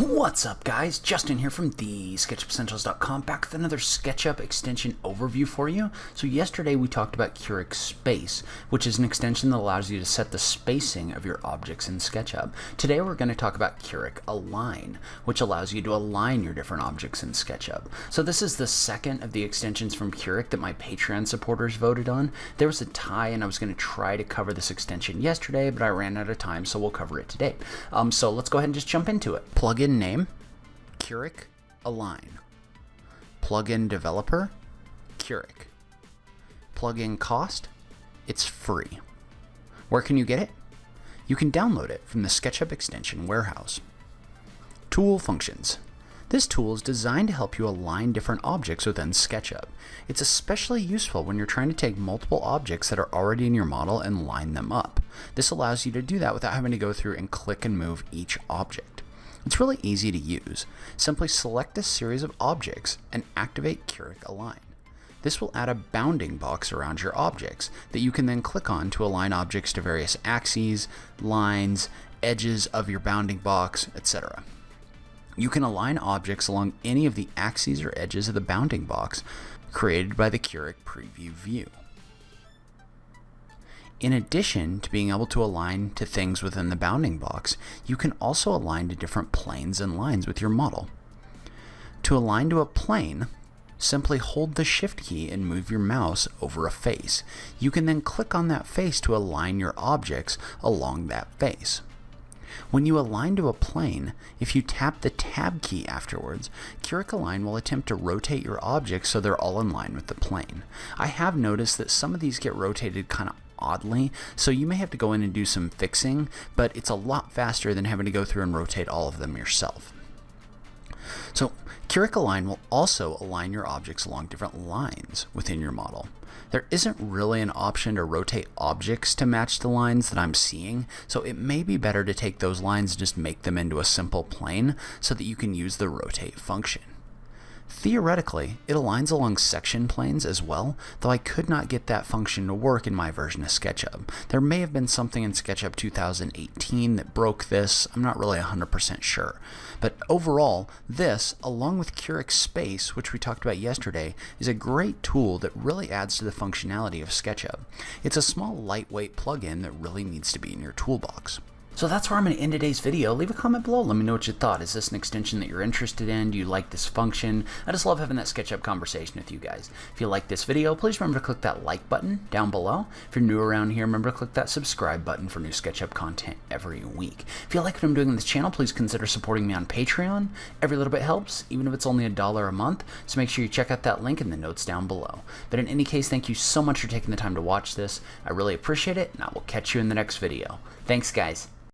What's up, guys? Justin here from TheSketchUpEssentials.com, back with another SketchUp extension overview for you. So yesterday we talked about Curic Space, which is an extension that allows you to set the spacing of your objects in SketchUp. Today we're going to talk about Curic Align, which allows you to align your different objects in SketchUp. So this is the second of the extensions from Curic that my Patreon supporters voted on. There was a tie and I was going to try to cover this extension yesterday, but I ran out of time, so we'll cover it today. So let's go ahead and just jump into it. Plugin name, Curic Align. Plugin developer, Curic. Plugin cost, it's free. Where can you get it? You can download it from the SketchUp extension warehouse. Tool functions. This tool is designed to help you align different objects within SketchUp. It's especially useful when you're trying to take multiple objects that are already in your model and line them up. This allows you to do that without having to go through and click and move each object. It's really easy to use. Simply select a series of objects and activate Curic Align. This will add a bounding box around your objects that you can then click on to align objects to various axes, lines, edges of your bounding box, etc. You can align objects along any of the axes or edges of the bounding box created by the Curic Preview view. In addition to being able to align to things within the bounding box, you can also align to different planes and lines with your model. To align to a plane, simply hold the Shift key and move your mouse over a face. You can then click on that face to align your objects along that face. When you align to a plane, if you tap the Tab key afterwards, Curic Align will attempt to rotate your objects so they're all in line with the plane. I have noticed that some of these get rotated kind of oddly, so you may have to go in and do some fixing, but it's a lot faster than having to go through and rotate all of them yourself. So Curic Align will also align your objects along different lines within your model. There isn't really an option to rotate objects to match the lines that I'm seeing, so it may be better to take those lines and just make them into a simple plane so that you can use the rotate function. Theoretically, it aligns along section planes as well, though I could not get that function to work in my version of SketchUp. There may have been something in SketchUp 2018 that broke this, I'm not really 100% sure. But overall, this, along with Curic Space, which we talked about yesterday, is a great tool that really adds to the functionality of SketchUp. It's a small, lightweight plugin that really needs to be in your toolbox. So that's where I'm going to end today's video. Leave a comment below. Let me know what you thought. Is this an extension that you're interested in? Do you like this function? I just love having that SketchUp conversation with you guys. If you like this video, please remember to click that like button down below. If you're new around here, remember to click that subscribe button for new SketchUp content every week. If you like what I'm doing on this channel, please consider supporting me on Patreon. Every little bit helps, even if it's only $1 a month. So make sure you check out that link in the notes down below. But in any case, thank you so much for taking the time to watch this. I really appreciate it, and I will catch you in the next video. Thanks, guys.